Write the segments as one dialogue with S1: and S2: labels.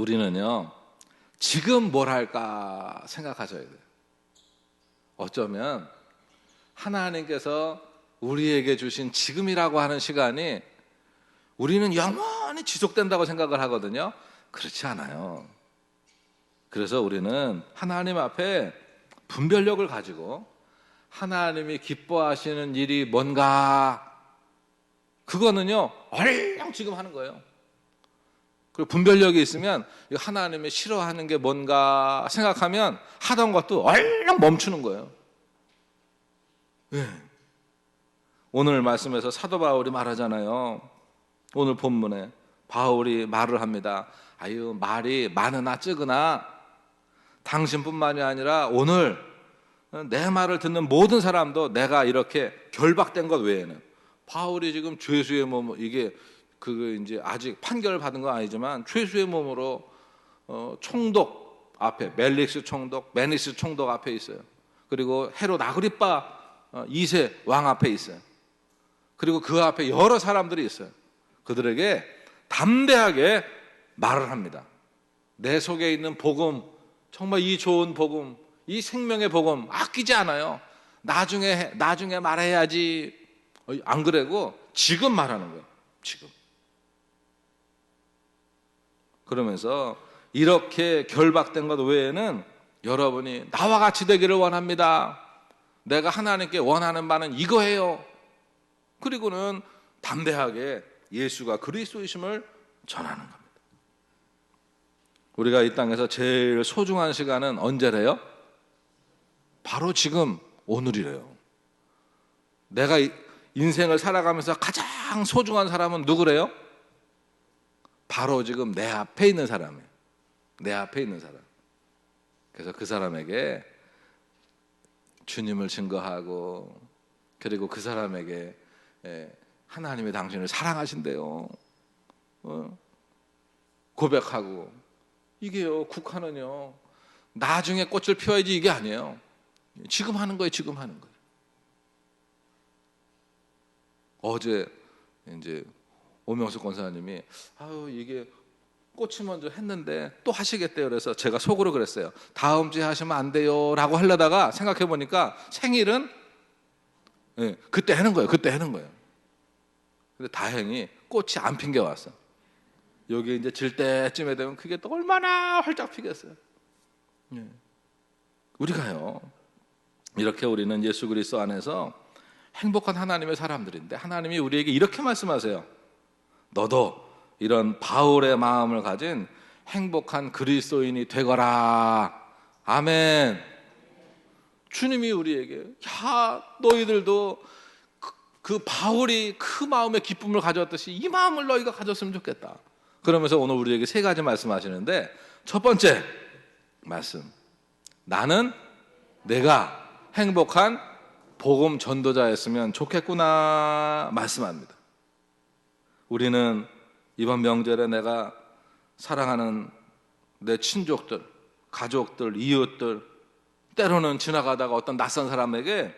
S1: 우리는요, 지금 뭘 할까 생각하셔야 돼요. 어쩌면 하나님께서 우리에게 주신 지금이라고 하는 시간이 우리는 영원히 지속된다고 생각을 하거든요. 그렇지 않아요. 그래서 우리는 하나님 앞에 분별력을 가지고 하나님이 기뻐하시는 일이 뭔가, 그거는요 얼른 지금 하는 거예요. 그리고 분별력이 있으면 하나님이 싫어하는 게 뭔가 생각하면 하던 것도 얼른 멈추는 거예요. 네. 오늘 말씀에서 사도 바울이 말하잖아요. 오늘 본문에 바울이 말을 합니다. 아유, 말이 많으나 적으나 당신뿐만이 아니라 오늘 내 말을 듣는 모든 사람도 내가 이렇게 결박된 것 외에는, 바울이 지금 죄수의 몸, 이게 이제 아직 판결을 받은 건 아니지만 죄수의 몸으로 총독 앞에, 멜릭스 총독, 메니스 총독 앞에 있어요. 그리고 헤롯 아그리빠 2세 왕 앞에 있어요. 그리고 그 앞에 여러 사람들이 있어요. 그들에게 담대하게 말을 합니다. 내 속에 있는 복음, 정말 이 좋은 복음, 이 생명의 복음 아끼지 않아요. 나중에 말해야지. 안 그래고 지금 말하는 거예요. 지금. 그러면서 이렇게 결박된 것 외에는 여러분이 나와 같이 되기를 원합니다. 내가 하나님께 원하는 바는 이거예요. 그리고는 담대하게 예수가 그리스도이심을 전하는 겁니다. 우리가 이 땅에서 제일 소중한 시간은 언제래요? 바로 지금, 오늘이래요. 내가 인생을 살아가면서 가장 소중한 사람은 누구래요? 바로 지금 내 앞에 있는 사람이에요. 내 앞에 있는 사람. 그래서 그 사람에게 주님을 증거하고, 그리고 그 사람에게 하나님이 당신을 사랑하신대요 고백하고. 이게요, 국화는요 나중에 꽃을 피워야지 이게 아니에요. 지금 하는 거예요. 지금 하는 거예요. 어제 이제 오명숙 권사님이 이게 꽃이 먼저 했는데 또 하시겠대요. 그래서 제가 속으로 그랬어요. 다음 주에 하시면 안 돼요 라고 하려다가 생각해 보니까 생일은 그때 하는 거예요. 그때 하는 거예요. 근데 다행히 꽃이 안 핀 게 왔어. 여기 이제 질 때쯤에 되면 그게 또 얼마나 활짝 피겠어요. 우리가요, 이렇게 우리는 예수 그리스도 안에서 행복한 하나님의 사람들인데, 하나님이 우리에게 이렇게 말씀하세요. 너도 이런 바울의 마음을 가진 행복한 그리스도인이 되거라. 아멘. 주님이 우리에게, 야, 너희들도 그 바울이 그 마음의 기쁨을 가졌듯이 이 마음을 너희가 가졌으면 좋겠다. 그러면서 오늘 우리에게 세 가지 말씀하시는데, 첫 번째 말씀, 나는 내가 행복한 복음 전도자였으면 좋겠구나 말씀합니다. 우리는 이번 명절에 내가 사랑하는 내 친족들, 가족들, 이웃들, 때로는 지나가다가 어떤 낯선 사람에게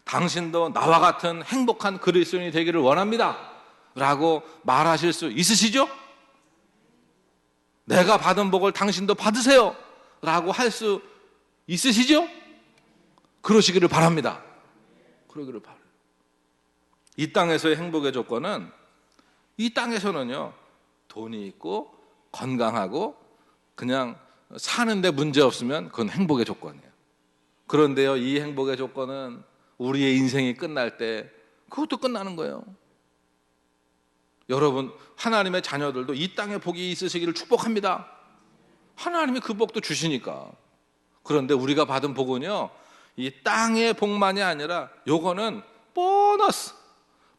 S1: 당신도 나와 같은 행복한 그리스도인이 되기를 원합니다 라고 말하실 수 있으시죠? 내가 받은 복을 당신도 받으세요 라고 할 수 있으시죠? 그러시기를 바랍니다. 그러기를 바라요. 이 땅에서의 행복의 조건은, 이 땅에서는요 돈이 있고 건강하고 그냥 사는데 문제 없으면 그건 행복의 조건이에요. 그런데요, 이 행복의 조건은 우리의 인생이 끝날 때 그것도 끝나는 거예요. 여러분, 하나님의 자녀들도 이 땅에 복이 있으시기를 축복합니다. 하나님이 그 복도 주시니까. 그런데 우리가 받은 복은요, 이 땅의 복만이 아니라 요거는 보너스.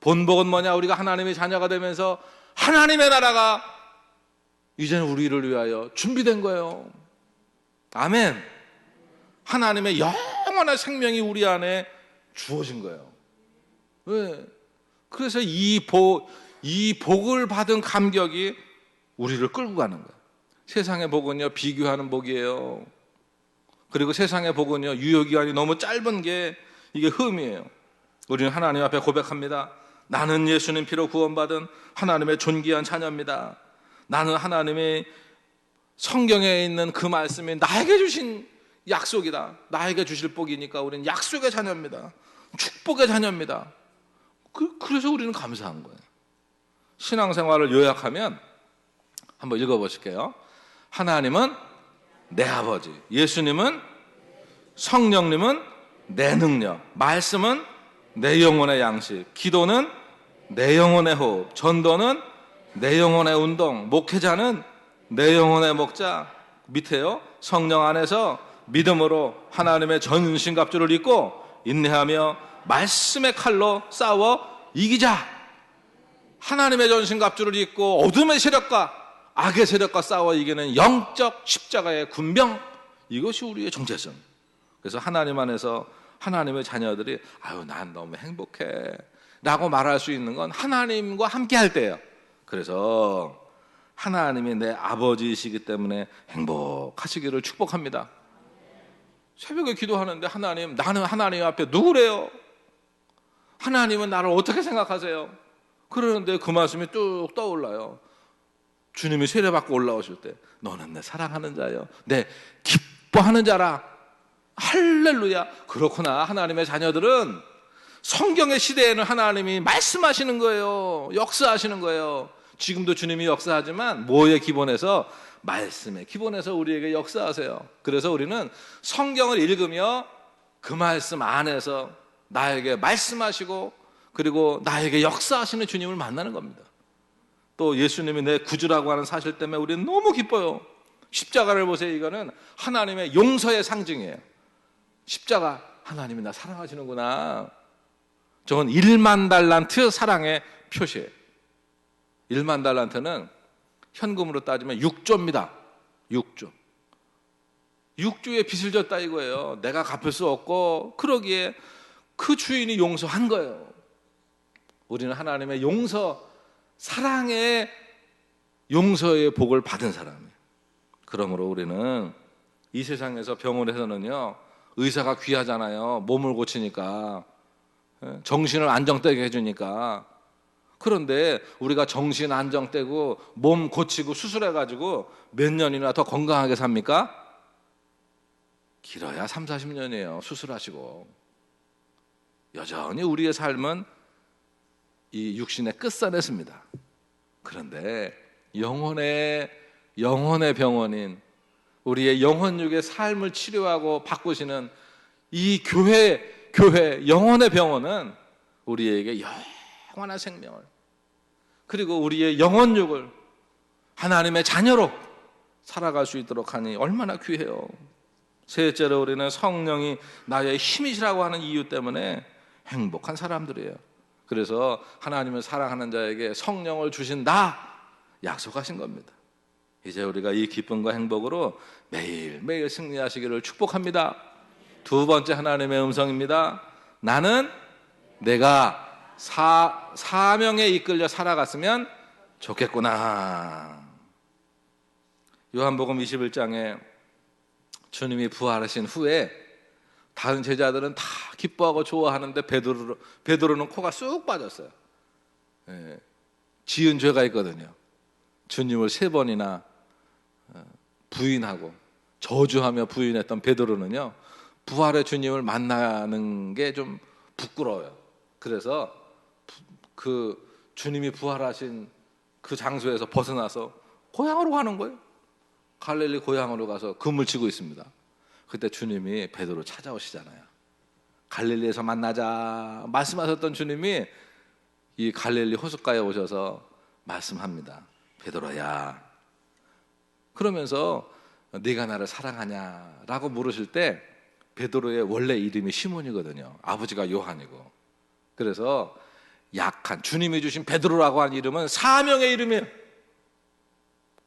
S1: 본복은 뭐냐? 우리가 하나님의 자녀가 되면서 하나님의 나라가 이제는 우리를 위하여 준비된 거예요. 아멘. 하나님의 영원한 생명이 우리 안에 주어진 거예요. 왜? 그래서 이 복을 받은 감격이 우리를 끌고 가는 거예요. 세상의 복은요 비교하는 복이에요. 그리고 세상의 복은요 유효기간이 너무 짧은 게 이게 흠이에요. 우리는 하나님 앞에 고백합니다. 나는 예수님 피로 구원받은 하나님의 존귀한 자녀입니다. 나는 하나님의 성경에 있는 그 말씀이 나에게 주신 약속이다. 나에게 주실 복이니까 우리는 약속의 자녀입니다. 축복의 자녀입니다. 그래서 우리는 감사한 거예요. 신앙생활을 요약하면 한번 읽어보실게요. 하나님은 내 아버지, 예수님은, 성령님은 내 능력, 말씀은 내 영혼의 양식, 기도는 내 영혼의 호흡, 전도는 내 영혼의 운동, 목회자는 내 영혼의 목자. 밑에요, 성령 안에서 믿음으로 하나님의 전신갑주를 입고 인내하며 말씀의 칼로 싸워 이기자. 하나님의 전신갑주를 입고 어둠의 세력과 악의 세력과 싸워 이기는 영적 십자가의 군병, 이것이 우리의 정체성. 그래서 하나님 안에서 하나님의 자녀들이 아유 난 너무 행복해 라고 말할 수 있는 건 하나님과 함께 할 때예요. 그래서 하나님이 내 아버지이시기 때문에 행복하시기를 축복합니다. 새벽에 기도하는데 하나님, 나는 하나님 앞에 누구래요? 하나님은 나를 어떻게 생각하세요? 그러는데 그 말씀이 뚝 떠올라요. 주님이 세례받고 올라오실 때 너는 내 사랑하는 자요, 내 기뻐하는 자라. 할렐루야. 그렇구나. 하나님의 자녀들은 성경의 시대에는 하나님이 말씀하시는 거예요. 역사하시는 거예요. 지금도 주님이 역사하지만 뭐의 기본에서? 말씀의 기본에서 우리에게 역사하세요. 그래서 우리는 성경을 읽으며 그 말씀 안에서 나에게 말씀하시고 그리고 나에게 역사하시는 주님을 만나는 겁니다. 또 예수님이 내 구주라고 하는 사실 때문에 우리는 너무 기뻐요. 십자가를 보세요. 이거는 하나님의 용서의 상징이에요. 십자가, 하나님이 나 사랑하시는구나. 저건 1만 달란트 사랑의 표시예요. 1만 달란트는 현금으로 따지면 6조입니다. 6조. 6조의 빚을 졌다 이거예요. 내가 갚을 수 없고 그러기에 그 주인이 용서한 거예요. 우리는 하나님의 용서, 사랑의 용서의 복을 받은 사람이에요. 그러므로 우리는 이 세상에서 병원에서는요, 의사가 귀하잖아요. 몸을 고치니까, 정신을 안정되게 해주니까. 그런데 우리가 정신 안정되고 몸 고치고 수술해가지고 몇 년이나 더 건강하게 삽니까? 길어야 3, 40년이에요. 수술하시고. 여전히 우리의 삶은 이 육신의 끝산했습니다. 그런데 영혼의 병원인 우리의 영혼육의 삶을 치료하고 바꾸시는 이 교회 영혼의 병원은 우리에게 영원한 생명을, 그리고 우리의 영혼육을 하나님의 자녀로 살아갈 수 있도록 하니 얼마나 귀해요. 셋째로 우리는 성령이 나의 힘이시라고 하는 이유 때문에 행복한 사람들이에요. 그래서 하나님을 사랑하는 자에게 성령을 주신다 약속하신 겁니다. 이제 우리가 이 기쁨과 행복으로 매일매일 승리하시기를 축복합니다. 두 번째 하나님의 음성입니다. 나는 내가 사명에 이끌려 살아갔으면 좋겠구나. 요한복음 21장에 주님이 부활하신 후에 다른 제자들은 다 기뻐하고 좋아하는데 베드로는 코가 쑥 빠졌어요. 지은 죄가 있거든요. 주님을 3번이나 부인하고 저주하며 부인했던 베드로는요, 부활의 주님을 만나는 게 좀 부끄러워요. 그래서 그 주님이 부활하신 그 장소에서 벗어나서 고향으로 가는 거예요. 갈릴리 고향으로 가서 그물 치고 있습니다. 그때 주님이 베드로 찾아오시잖아요. 갈릴리에서 만나자 말씀하셨던 주님이 이 갈릴리 호숫가에 오셔서 말씀합니다. 베드로야, 그러면서 네가 나를 사랑하냐라고 물으실 때 베드로의 원래 이름이 시몬이거든요. 아버지가 요한이고. 그래서 약한 주님이 주신 베드로라고 한 이름은 사명의 이름이에요.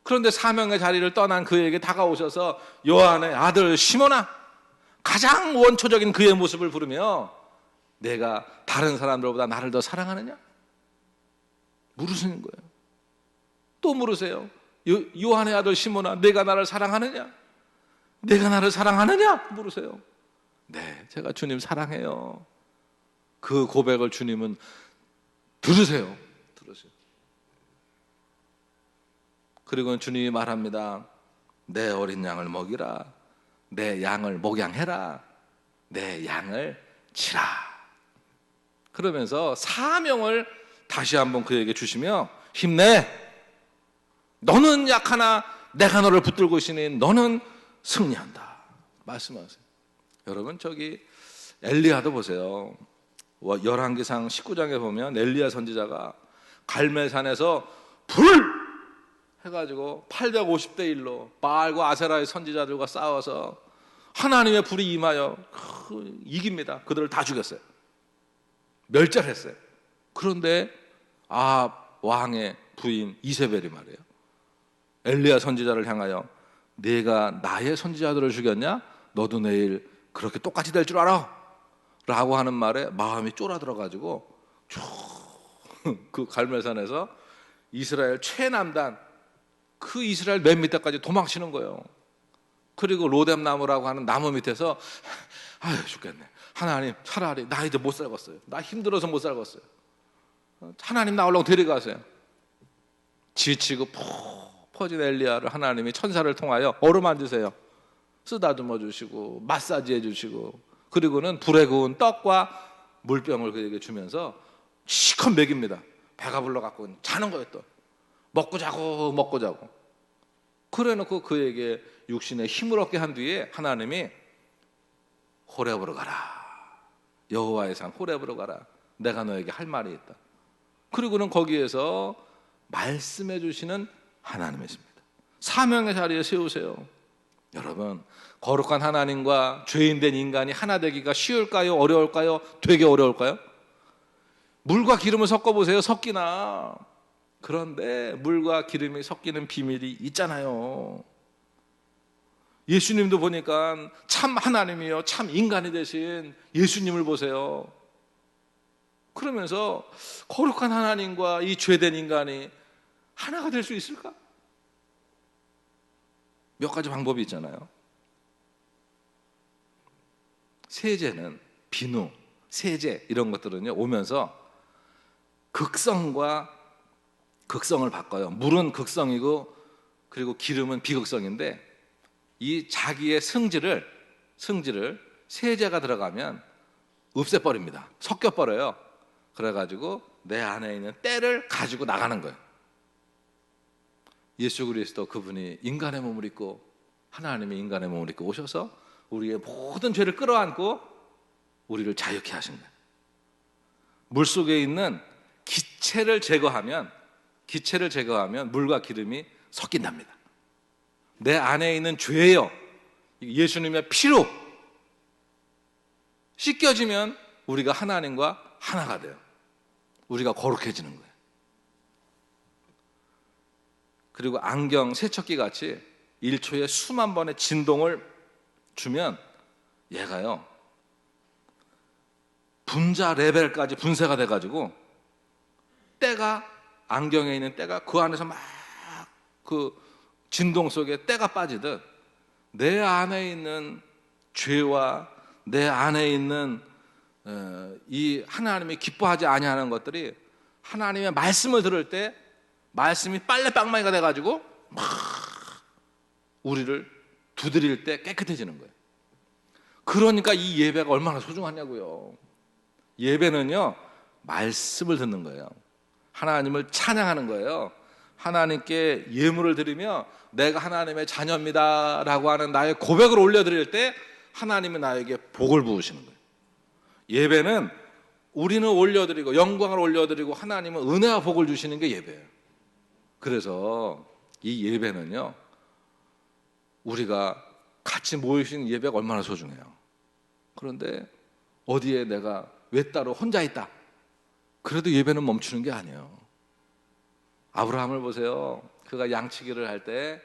S1: 그런데 사명의 자리를 떠난 그에게 다가오셔서 요한의 아들 시몬아, 가장 원초적인 그의 모습을 부르며 내가 다른 사람들보다 나를 더 사랑하느냐? 물으시는 거예요. 또 물으세요. 요한의 아들 시몬아, 내가 나를 사랑하느냐? 내가 나를 사랑하느냐? 물으세요. 네, 제가 주님 사랑해요. 그 고백을 주님은 들으세요. 그리고 주님이 말합니다. 내 어린 양을 먹이라. 내 양을 목양해라. 내 양을 치라. 그러면서 사명을 다시 한번 그에게 주시며 힘내. 너는 약하나 내가 너를 붙들고 있으니 너는 승리한다. 말씀하세요. 여러분 저기 엘리야도 보세요. 열왕기상 19장에 보면 엘리야 선지자가 갈멜산에서 불 해가지고 850대 1로 바알과 아세라의 선지자들과 싸워서 하나님의 불이 임하여 이깁니다. 그들을 다 죽였어요. 멸절했어요. 그런데 왕의 부인 이세벨이 말이에요. 엘리야 선지자를 향하여 내가 나의 선지자들을 죽였냐? 너도 내일 그렇게 똑같이 될 줄 알아? 라고 하는 말에 마음이 쫄아들어가지고 그 갈멜산에서 이스라엘 최남단 그 이스라엘 맨 밑에까지 도망치는 거예요. 그리고 로뎀나무라고 하는 나무 밑에서 아유 죽겠네. 하나님 차라리 나 이제 못 살겠어요. 나 힘들어서 못 살겠어요. 하나님 나 얼른 데려가세요. 지치고 푹 퍼진 엘리야를 하나님이 천사를 통하여 어루만지세요. 쓰다듬어 주시고 마사지해 주시고 그리고는 불에 구운 떡과 물병을 그에게 주면서 시컷 먹입니다. 배가 불러갖고 자는 거예요. 또 먹고 자고 그래놓고 그에게 육신에 힘을 얻게 한 뒤에 하나님이 호렙으로 가라. 여호와의 산 호렙으로 가라. 내가 너에게 할 말이 있다. 그리고는 거기에서 말씀해 주시는 하나님이십니다. 사명의 자리에 세우세요. 여러분 거룩한 하나님과 죄인된 인간이 하나 되기가 쉬울까요? 어려울까요? 되게 어려울까요? 물과 기름을 섞어보세요. 섞이나. 그런데 물과 기름이 섞이는 비밀이 있잖아요. 예수님도 보니까 참 하나님이요 참 인간이 되신 예수님을 보세요. 그러면서 거룩한 하나님과 이 죄된 인간이 하나가 될 수 있을까? 몇 가지 방법이 있잖아요. 세제는 비누, 세제 이런 것들은요 오면서 극성과 극성을 바꿔요. 물은 극성이고 그리고 기름은 비극성인데 이 자기의 성질을 세제가 들어가면 없애버립니다. 섞여버려요. 그래가지고 내 안에 있는 때를 가지고 나가는 거예요. 예수 그리스도 그분이 인간의 몸을 입고 하나님이 인간의 몸을 입고 오셔서 우리의 모든 죄를 끌어안고 우리를 자유케 하신 거예요. 물속에 있는 기체를 제거하면 물과 기름이 섞인답니다. 내 안에 있는 죄요 예수님의 피로 씻겨지면 우리가 하나님과 하나가 돼요. 우리가 거룩해지는 거예요. 그리고 안경 세척기 같이 1초에 수만 번의 진동을 주면 얘가요 분자 레벨까지 분쇄가 돼가지고 때가 안경에 있는 때가 그 안에서 막 그 진동 속에 때가 빠지듯 내 안에 있는 죄와 내 안에 있는 이 하나님이 기뻐하지 아니하는 것들이 하나님의 말씀을 들을 때 말씀이 빨래방망이가 돼가지고 막 우리를 두드릴 때 깨끗해지는 거예요. 그러니까 이 예배가 얼마나 소중하냐고요. 예배는요 말씀을 듣는 거예요. 하나님을 찬양하는 거예요. 하나님께 예물을 드리며 내가 하나님의 자녀입니다 라고 하는 나의 고백을 올려드릴 때 하나님은 나에게 복을 부으시는 거예요. 예배는 우리는 올려드리고 영광을 올려드리고 하나님은 은혜와 복을 주시는 게 예배예요. 그래서 이 예배는요 우리가 같이 모이신 예배가 얼마나 소중해요. 그런데 어디에 내가 왜 따로 혼자 있다 그래도 예배는 멈추는 게 아니에요. 아브라함을 보세요. 그가 양치기를 할 때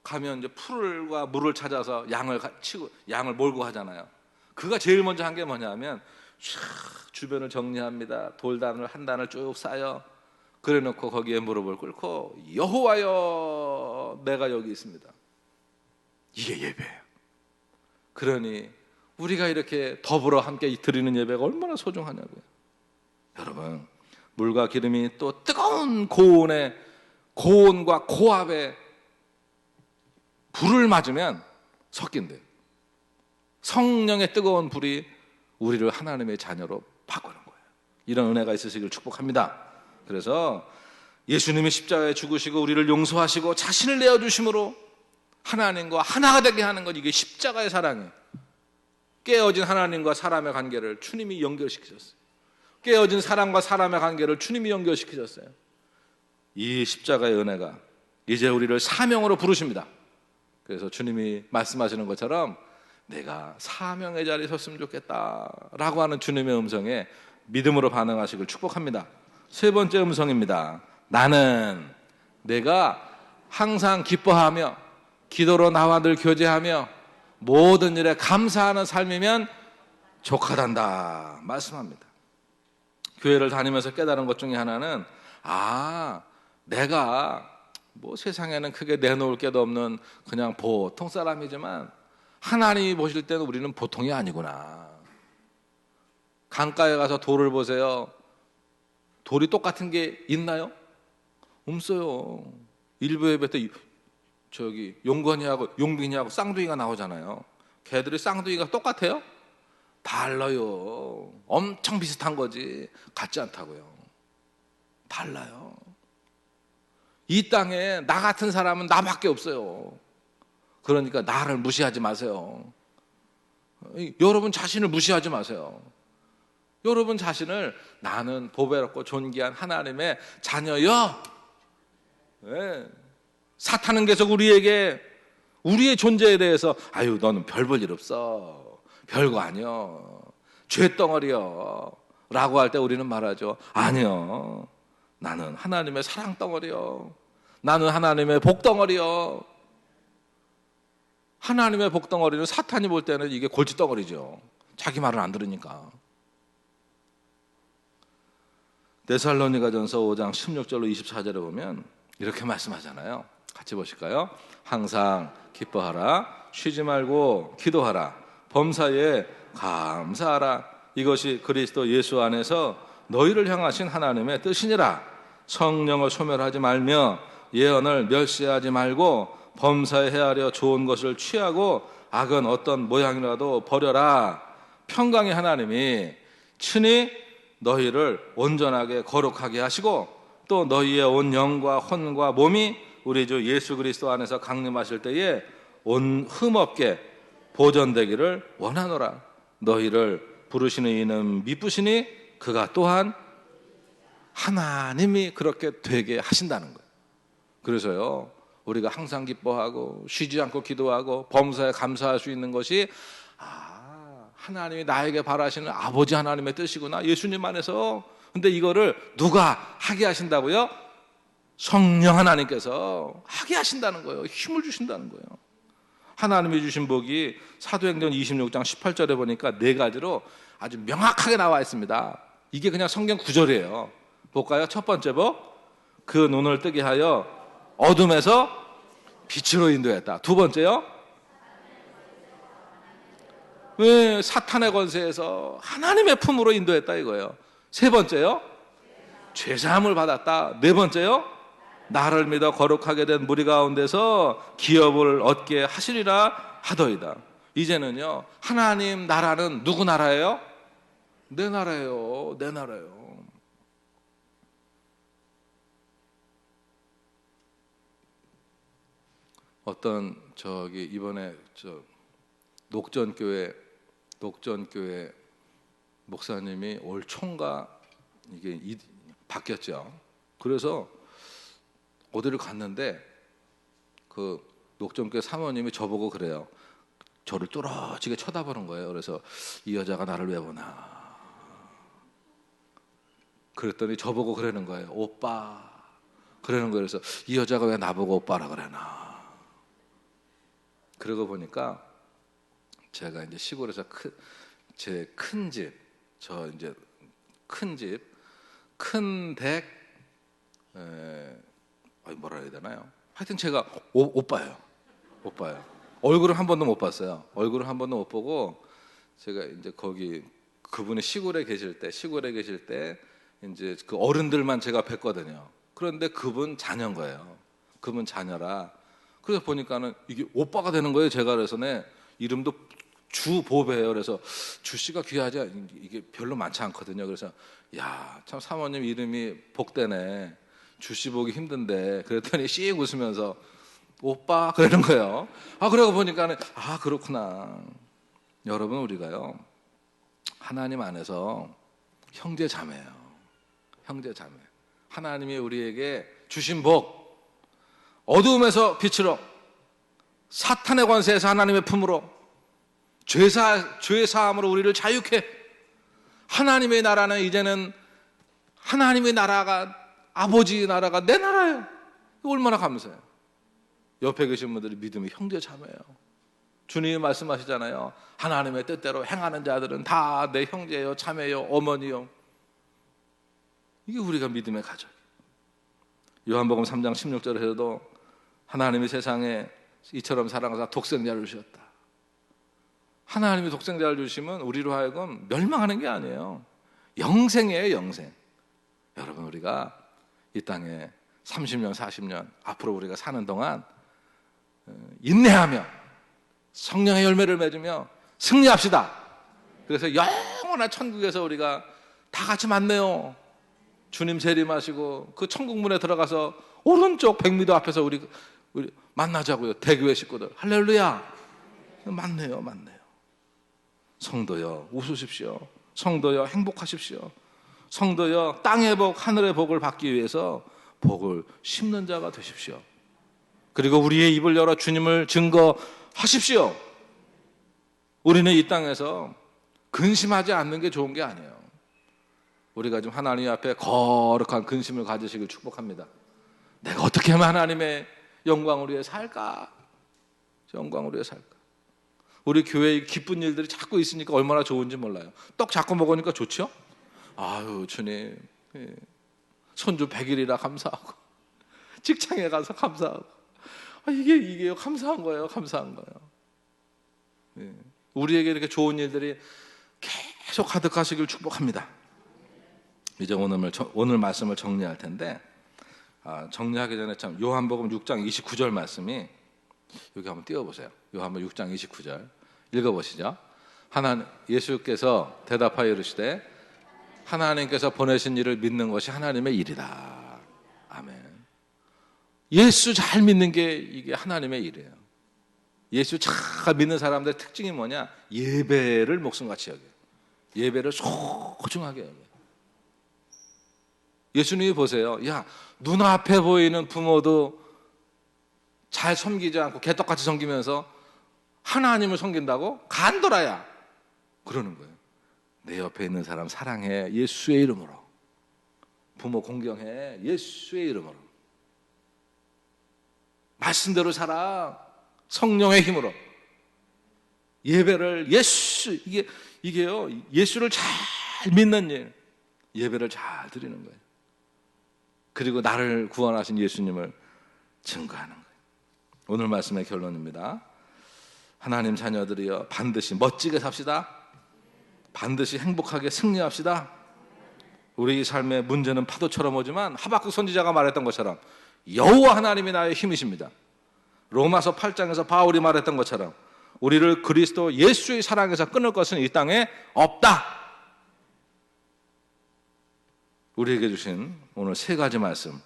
S1: 가면 이제 풀과 물을 찾아서 양을 몰고 하잖아요. 그가 제일 먼저 한 게 뭐냐면 주변을 정리합니다. 돌단을 한 단을 쭉 쌓여 그래 놓고 거기에 무릎을 꿇고 여호와여 내가 여기 있습니다. 이게 예배예요. 그러니 우리가 이렇게 더불어 함께 드리는 예배가 얼마나 소중하냐고요. 여러분 물과 기름이 또 뜨거운 고온과 고압에 불을 맞으면 섞인대요. 성령의 뜨거운 불이 우리를 하나님의 자녀로 바꾸는 거예요. 이런 은혜가 있으시길 축복합니다. 그래서 예수님이 십자가에 죽으시고 우리를 용서하시고 자신을 내어주심으로 하나님과 하나가 되게 하는 것, 이게 십자가의 사랑이에요. 깨어진 하나님과 사람의 관계를 주님이 연결시키셨어요. 깨어진 사람과 사람의 관계를 주님이 연결시키셨어요. 이 십자가의 은혜가 이제 우리를 사명으로 부르십니다. 그래서 주님이 말씀하시는 것처럼 내가 사명의 자리에 섰으면 좋겠다라고 하는 주님의 음성에 믿음으로 반응하시길 축복합니다. 세 번째 음성입니다. 나는 내가 항상 기뻐하며 기도로 나와 늘 교제하며 모든 일에 감사하는 삶이면 족하단다 말씀합니다. 교회를 다니면서 깨달은 것 중에 하나는 내가 뭐 세상에는 크게 내놓을 게도 없는 그냥 보통 사람이지만 하나님이 보실 때는 우리는 보통이 아니구나. 강가에 가서 돌을 보세요. 돌이 똑같은 게 있나요? 없어요. 일부 예배 때 용건이하고 용빈이하고 쌍둥이가 나오잖아요. 걔들이 쌍둥이가 똑같아요? 달라요. 엄청 비슷한 거지 같지 않다고요. 달라요. 이 땅에 나 같은 사람은 나밖에 없어요. 그러니까 나를 무시하지 마세요. 여러분 자신을 무시하지 마세요. 여러분 자신을 나는 보배롭고 존귀한 하나님의 자녀여. 네. 사탄은 계속 우리에게 우리의 존재에 대해서 너는 별 볼 일 없어. 별거 아니여. 죄덩어리여. 라고 할 때 우리는 말하죠. 아니요. 나는 하나님의 사랑 덩어리요. 나는 하나님의 복덩어리요. 하나님의 복덩어리는 사탄이 볼 때는 이게 골칫덩어리죠. 자기 말을 안 들으니까. 데살로니가전서 5장 16절로 24절에 보면 이렇게 말씀하잖아요. 같이 보실까요? 항상 기뻐하라. 쉬지 말고 기도하라. 범사에 감사하라. 이것이 그리스도 예수 안에서 너희를 향하신 하나님의 뜻이니라. 성령을 소멸하지 말며 예언을 멸시하지 말고 범사에 헤아려 좋은 것을 취하고 악은 어떤 모양이라도 버려라. 평강의 하나님이 친히 너희를 온전하게 거룩하게 하시고 또 너희의 온 영과 혼과 몸이 우리 주 예수 그리스도 안에서 강림하실 때에 흠없게 보존되기를 원하노라. 너희를 부르시는 이는 미쁘시니 그가 또한 하나님이 그렇게 되게 하신다는 거예요. 그래서요, 우리가 항상 기뻐하고 쉬지 않고 기도하고 범사에 감사할 수 있는 것이 하나님이 나에게 바라시는 아버지 하나님의 뜻이구나. 예수님 안에서. 근데 이거를 누가 하게 하신다고요? 성령 하나님께서 하게 하신다는 거예요. 힘을 주신다는 거예요. 하나님이 주신 복이 사도행전 26장 18절에 보니까 네 가지로 아주 명확하게 나와 있습니다. 이게 그냥 성경 구절이에요. 볼까요? 첫 번째 복, 그 눈을 뜨게 하여 어둠에서 빛으로 인도했다. 두 번째요, 사탄의 권세에서 하나님의 품으로 인도했다 이거예요. 세 번째요, 죄사함을 받았다. 네 번째요, 나를 믿어 거룩하게 된 무리 가운데서 기업을 얻게 하시리라 하더이다. 이제는요, 하나님 나라는 누구 나라예요? 내 나라예요. 내 나라예요. 어떤 이번에 녹전교회 목사님이 올 총과 이게 바뀌었죠. 그래서 어디를 갔는데 그 녹전교회 사모님이 저보고 그래요. 저를 뚫어지게 쳐다보는 거예요. 그래서 이 여자가 나를 왜 보나. 그랬더니 저보고 그러는 거예요. 오빠. 그러는 거예요. 그래서 이 여자가 왜 나보고 오빠라 그러나. 그러고 보니까 제가 이제 시골에서 제 큰 집, 큰 댁, 뭐라 해야 되나요? 하여튼 제가 오빠예요. 얼굴을 한 번도 못 봤어요. 얼굴을 한 번도 못 보고 제가 이제 그분이 시골에 계실 때 이제 그 어른들만 제가 뵀거든요. 그런데 그분 자녀인 거예요. 그분 자녀라. 그래서 보니까는 이게 오빠가 되는 거예요. 제가 그래서 내 이름도 주보배예요. 그래서 주씨가 귀하지 이게 별로 많지 않거든요. 그래서 야, 참 사모님 이름이 복되네. 주씨 보기 힘든데. 그랬더니 씩 웃으면서 오빠 그러는 거예요. 그러고 보니까는 그렇구나. 여러분, 우리가요 하나님 안에서 형제 자매예요. 형제 자매. 하나님이 우리에게 주신 복, 어두움에서 빛으로, 사탄의 권세에서 하나님의 품으로, 죄 사함으로 우리를 자유케. 하나님의 나라는 이제는 하나님의 나라가, 아버지 나라가 내 나라예요. 얼마나 감사해요. 옆에 계신 분들이 믿음의 형제 자매예요. 주님이 말씀하시잖아요. 하나님의 뜻대로 행하는 자들은 다 내 형제요, 자매요, 어머니요. 이게 우리가 믿음의 가족이에요. 요한복음 3장 16절에서도 하나님이 세상에 이처럼 사랑하사 독생자를 주셨다. 하나님이 독생자를 주시면 우리로 하여금 멸망하는 게 아니에요. 영생이에요, 영생. 여러분, 우리가 이 땅에 30년, 40년 앞으로 우리가 사는 동안 인내하며 성령의 열매를 맺으며 승리합시다. 그래서 영원한 천국에서 우리가 다 같이 만나요. 주님 재림하시고 그 천국문에 들어가서 오른쪽 백미도 앞에서 우리 만나자고요. 대교회 식구들 할렐루야. 만나요. 성도여 웃으십시오. 성도여 행복하십시오. 성도여 땅의 복 하늘의 복을 받기 위해서 복을 심는 자가 되십시오. 그리고 우리의 입을 열어 주님을 증거하십시오. 우리는 이 땅에서 근심하지 않는 게 좋은 게 아니에요. 우리가 좀 하나님 앞에 거룩한 근심을 가지시길 축복합니다. 내가 어떻게 하면 하나님의 영광을 위해 살까? 영광을 위해 살까? 우리 교회에 기쁜 일들이 자꾸 있으니까 얼마나 좋은지 몰라요. 떡 자꾸 먹으니까 좋죠? 아유, 주님, 손주 100일이라 감사하고 직장에 가서 감사하고 이게 감사한 거예요. 감사한 거예요. 우리에게 이렇게 좋은 일들이 계속 가득하시길 축복합니다. 이제 오늘 말씀을 정리할 텐데, 정리하기 전에 참 요한복음 6장 29절 말씀이 여기 한번 띄워보세요. 요한복음 6장 29절 읽어보시죠. 예수께서 대답하여 이르시되 하나님께서 보내신 일을 믿는 것이 하나님의 일이다. 아멘. 예수 잘 믿는 게 이게 하나님의 일이에요. 예수 잘 믿는 사람들의 특징이 뭐냐? 예배를 목숨같이 여겨요. 예배를 소중하게 여겨요. 예수님이 보세요. 야, 눈앞에 보이는 부모도 잘 섬기지 않고 개떡같이 섬기면서 하나님을 섬긴다고? 간도라야. 그러는 거예요. 내 옆에 있는 사람 사랑해. 예수의 이름으로. 부모 공경해. 예수의 이름으로. 말씀대로 살아. 성령의 힘으로. 예배를 이게요. 예수를 잘 믿는 일. 예배를 잘 드리는 거예요. 그리고 나를 구원하신 예수님을 증거하는 거예요. 오늘 말씀의 결론입니다. 하나님 자녀들이여 반드시 멋지게 삽시다. 반드시 행복하게 승리합시다. 우리 삶의 문제는 파도처럼 오지만 하박국 선지자가 말했던 것처럼 여호와 하나님이 나의 힘이십니다. 로마서 8장에서 바울이 말했던 것처럼 우리를 그리스도 예수의 사랑에서 끊을 것은 이 땅에 없다. 우리에게 주신 오늘 세 가지 말씀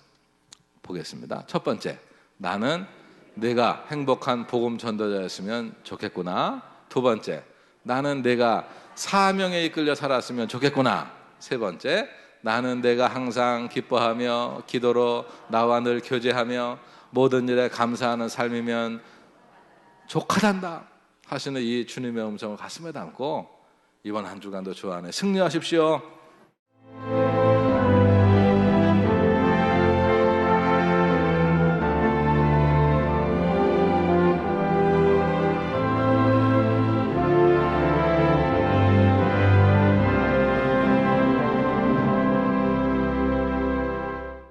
S1: 보겠습니다. 첫 번째, 나는 내가 행복한 복음 전도자였으면 좋겠구나. 두 번째, 나는 내가 사명에 이끌려 살았으면 좋겠구나. 세 번째, 나는 내가 항상 기뻐하며 기도로 나와 늘 교제하며 모든 일에 감사하는 삶이면 족하단다 하시는 이 주님의 음성을 가슴에 담고 이번 한 주간도 주 안에 승리하십시오.